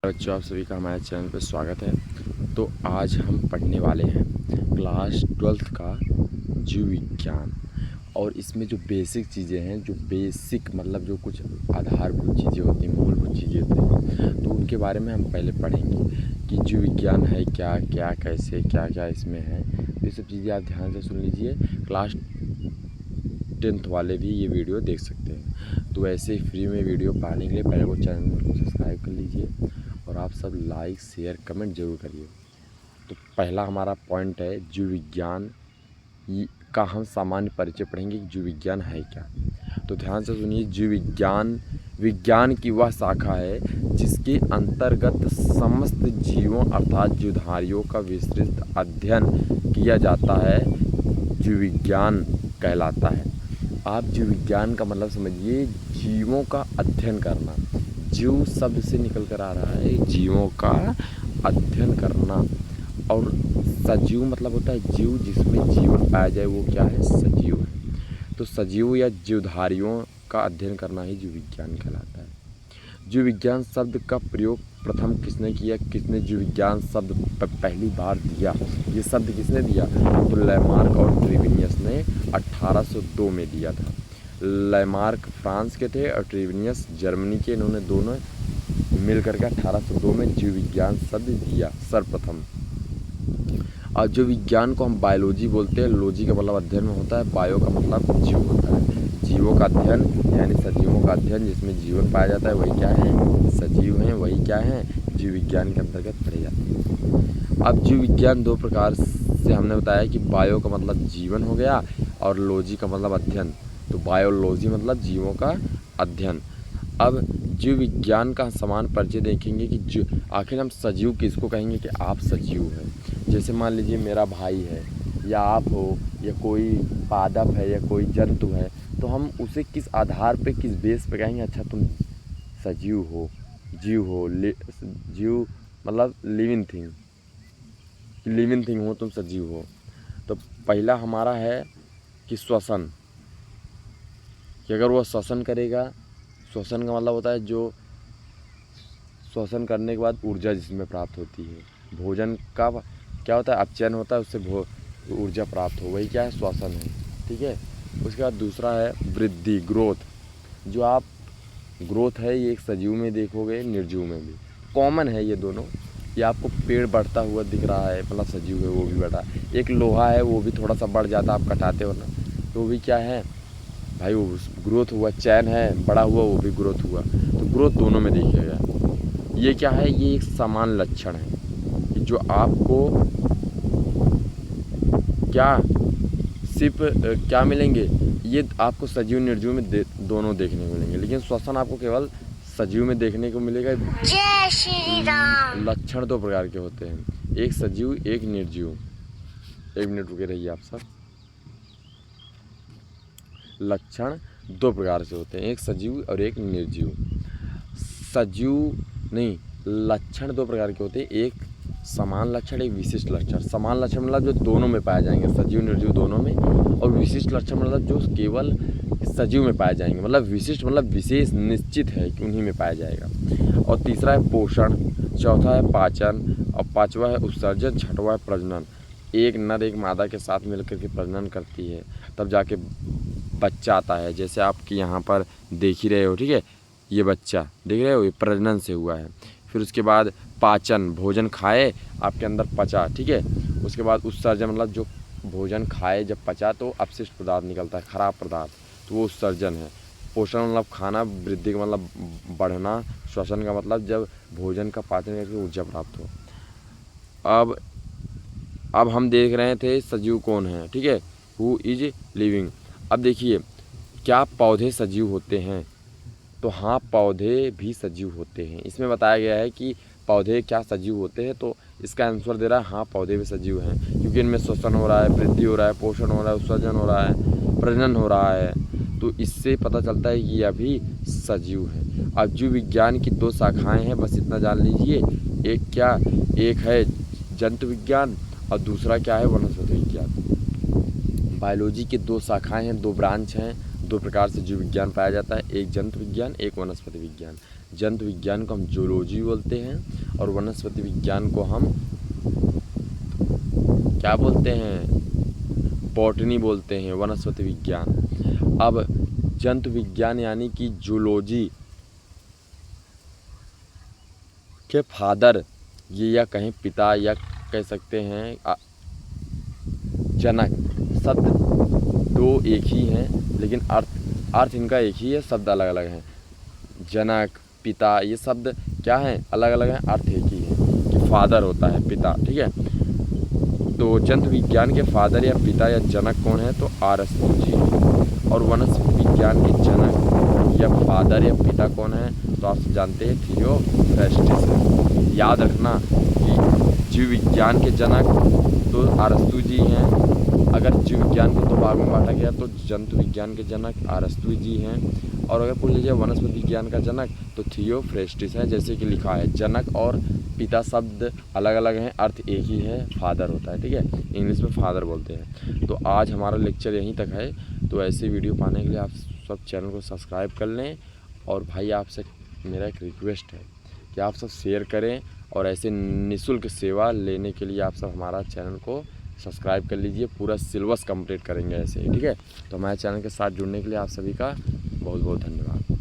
बच्चों, आप सभी का हमारे चैनल पर स्वागत है। तो आज हम पढ़ने वाले हैं क्लास 12th का जीव विज्ञान। और इसमें जो बेसिक चीज़ें हैं, जो बेसिक मतलब जो कुछ आधारभूत चीज़ें होती हैं, मूलभूत चीज़ें होती हैं, तो उनके बारे में हम पहले पढ़ेंगे कि जीव विज्ञान है क्या, क्या कैसे, क्या क्या इसमें है। तो ये सब चीज़ें आप ध्यान से सुन लीजिए। क्लास 10th वाले भी ये वीडियो देख सकते हैं। तो ऐसे ही फ्री में वीडियो पाने के लिए पहले वो चैनल को सब्सक्राइब कर लीजिए और आप सब लाइक शेयर कमेंट जरूर करिए। तो पहला हमारा पॉइंट है जीव विज्ञान का हम सामान्य परिचय पढ़ेंगे कि जीव विज्ञान है क्या। तो ध्यान से सुनिए। जीव विज्ञान विज्ञान की वह शाखा है जिसके अंतर्गत समस्त जीवों अर्थात जीवधारियों का विस्तृत अध्ययन किया जाता है, जीव विज्ञान कहलाता है। आप जीव विज्ञान का मतलब समझिए, जीवों का अध्ययन करना। जीव शब्द से निकल कर आ रहा है जीवों का अध्ययन करना। और सजीव मतलब होता है जीव जिसमें जीवन पाया जाए, वो क्या है? सजीव है। तो सजीव या जीवधारियों का अध्ययन करना ही जीव विज्ञान कहलाता है। जीव विज्ञान शब्द का प्रयोग प्रथम किसने किया? किसने जीव विज्ञान शब्द पहली बार दिया? ये शब्द किसने दिया? तो लैमार्क और ट्रेविनियस ने 1802 में दिया था। लैमार्क फ्रांस के थे और ट्रेविनियस जर्मनी के। इन्होंने दोनों मिलकर के 1802 में जीव विज्ञान शब्द दिया सर्वप्रथम। और जीव विज्ञान को हम बायोलॉजी बोलते हैं। लॉजी का मतलब अध्ययन में होता है, बायो का मतलब जीव होता है। जीवों का अध्ययन यानी सजीवों का अध्ययन जिसमें जीवन पाया जाता है, वही क्या है? सजीव हैं। वही क्या है? जीव विज्ञान के अंतर्गत पढ़े जाते हैं। अब जीव विज्ञान दो प्रकार से हमने बताया कि बायो का मतलब जीवन हो गया और लॉजी का मतलब अध्ययन। तो बायोलॉजी मतलब जीवों का अध्ययन। अब जीव विज्ञान का समान परिचय देखेंगे कि आखिर हम सजीव किसको कहेंगे कि आप सजीव हैं। जैसे मान लीजिए मेरा भाई है या आप हो या कोई पादप है या कोई जंतु है, तो हम उसे किस आधार पे, किस बेस पे कहेंगे अच्छा तुम सजीव हो, जीव हो। जीव मतलब लिविंग थिंग, लिविंग थिंग हो, तुम सजीव हो। तो पहला हमारा है कि श्वसन, कि अगर वह श्वसन करेगा। श्वसन का मतलब होता है जो श्वसन करने के बाद ऊर्जा जिसमें प्राप्त होती है। भोजन का क्या होता है? अपचयन होता है, उससे ऊर्जा प्राप्त हो, वही क्या है? श्वसन है। ठीक है। उसके बाद दूसरा है वृद्धि, ग्रोथ। जो आप ग्रोथ है ये एक सजीव में देखोगे, निर्जीव में भी कॉमन है ये दोनों। ये आपको पेड़ बढ़ता हुआ दिख रहा है, मतलब सजीव है, वो भी बढ़ा। एक लोहा है वो भी थोड़ा सा बढ़ जाता, आप कटाते हो ना, तो वो भी क्या है भाई? वो ग्रोथ हुआ। चैन है बड़ा हुआ, वो भी ग्रोथ हुआ। तो ग्रोथ दोनों में देखिएगा। ये क्या है? ये एक समान लक्षण है जो आपको क्या सिर्फ क्या मिलेंगे? ये आपको सजीव निर्जीव में दोनों देखने को मिलेंगे, लेकिन श्वसन आपको केवल सजीव में देखने को मिलेगा। जय श्री राम। लक्षण दो प्रकार के होते हैं, एक सजीव एक निर्जीव। एक मिनट रुके रहिए आप सब। लक्षण दो प्रकार से होते हैं, एक सजीव और एक निर्जीव। सजीव नहीं, लक्षण दो प्रकार के होते हैं, एक समान लक्षण, एक विशिष्ट लक्षण। समान लक्षण मतलब जो दोनों में पाए जाएंगे, सजीव निर्जीव दोनों में। और विशिष्ट लक्षण मतलब जो केवल सजीव में पाए जाएंगे, मतलब विशिष्ट मतलब विशेष, निश्चित है कि उन्हीं में पाया जाएगा। और तीसरा है पोषण, चौथा है पाचन और पांचवा है उत्सर्जन, छठवां है प्रजनन। एक नर एक मादा के साथ मिलकर के प्रजनन करती है, तब जाके बच्चा आता है। जैसे आपके यहाँ पर देख ही रहे हो, ठीक है, ये बच्चा देख रहे हो, ये प्रजनन से हुआ है। फिर उसके बाद पाचन, भोजन खाए आपके अंदर पचा, ठीक है। उसके बाद उत्सर्जन मतलब जो भोजन खाए जब पचा तो अपशिष्ट पदार्थ निकलता है, खराब पदार्थ, तो वो उत्सर्जन है। पोषण मतलब खाना, वृद्धि का मतलब बढ़ना, श्वसन का मतलब जब भोजन का पाचन करके ऊर्जा प्राप्त हो। अब हम देख रहे थे सजीव कौन है, ठीक है, हु इज लिविंग। अब देखिए क्या पौधे सजीव होते हैं? तो हाँ, पौधे भी सजीव होते हैं। इसमें बताया गया है कि पौधे क्या सजीव होते हैं, तो इसका आंसर दे रहा है हाँ, पौधे भी सजीव हैं, क्योंकि इनमें श्वसन हो रहा है, वृद्धि हो रहा है, पोषण हो रहा है, उत्सर्जन हो रहा है, प्रजनन हो रहा है। तो इससे पता चलता है कि यह भी सजीव है। अब जीव विज्ञान की दो शाखाएं हैं, बस इतना जान लीजिए। एक क्या? एक है जंतु विज्ञान और दूसरा क्या है? वनस्पति विज्ञान। बायोलॉजी की दो शाखाएं हैं, दो ब्रांच हैं, दो प्रकार से जीव विज्ञान पाया जाता है, एक जंतु विज्ञान, एक वनस्पति विज्ञान। जंतु विज्ञान को हम जूलॉजी बोलते हैं और वनस्पति विज्ञान को हम क्या बोलते हैं, बॉटनी बोलते हैं, वनस्पति विज्ञान। अब जंतु विज्ञान यानी कि जूलॉजी के फादर ये या कहें पिता या कह सकते हैं जनक, शब्द दो एक ही हैं लेकिन अर्थ इनका एक ही है, शब्द अलग अलग हैं। जनक, पिता, ये शब्द क्या हैं, अलग अलग हैं, अर्थ एक ही है कि फादर होता है पिता, ठीक है। तो जंतु विज्ञान के फादर या पिता या जनक कौन है, तो अरस्तु जी हैं। और वनस्पति विज्ञान के जनक या फादर या पिता कौन है, तो आप जानते हैं थियोफ्रेस्टस है। याद रखना कि जीव विज्ञान के जनक तो अरस्तु जी हैं। अगर जीव विज्ञान को दो भागों में बांटा गया तो जंतु विज्ञान के जनक अरस्तु जी हैं, और अगर पूछ लीजिए वनस्पति विज्ञान का जनक तो थियोफ्रेस्टस है। जैसे कि लिखा है जनक और पिता शब्द अलग अलग हैं, अर्थ एक ही है, फादर होता है, ठीक है, इंग्लिश में फादर बोलते हैं। तो आज हमारा लेक्चर यहीं तक है। तो ऐसे वीडियो पाने के लिए आप सब चैनल को सब्सक्राइब कर लें, और भाई आपसे मेरा एक रिक्वेस्ट है कि आप सब शेयर करें, और ऐसे निःशुल्क सेवा लेने के लिए आप सब हमारा चैनल को सब्सक्राइब कर लीजिए। पूरा सिलेबस कंप्लीट करेंगे ऐसे ही, ठीक है। तो हमारे चैनल के साथ जुड़ने के लिए आप सभी का बहुत बहुत धन्यवाद।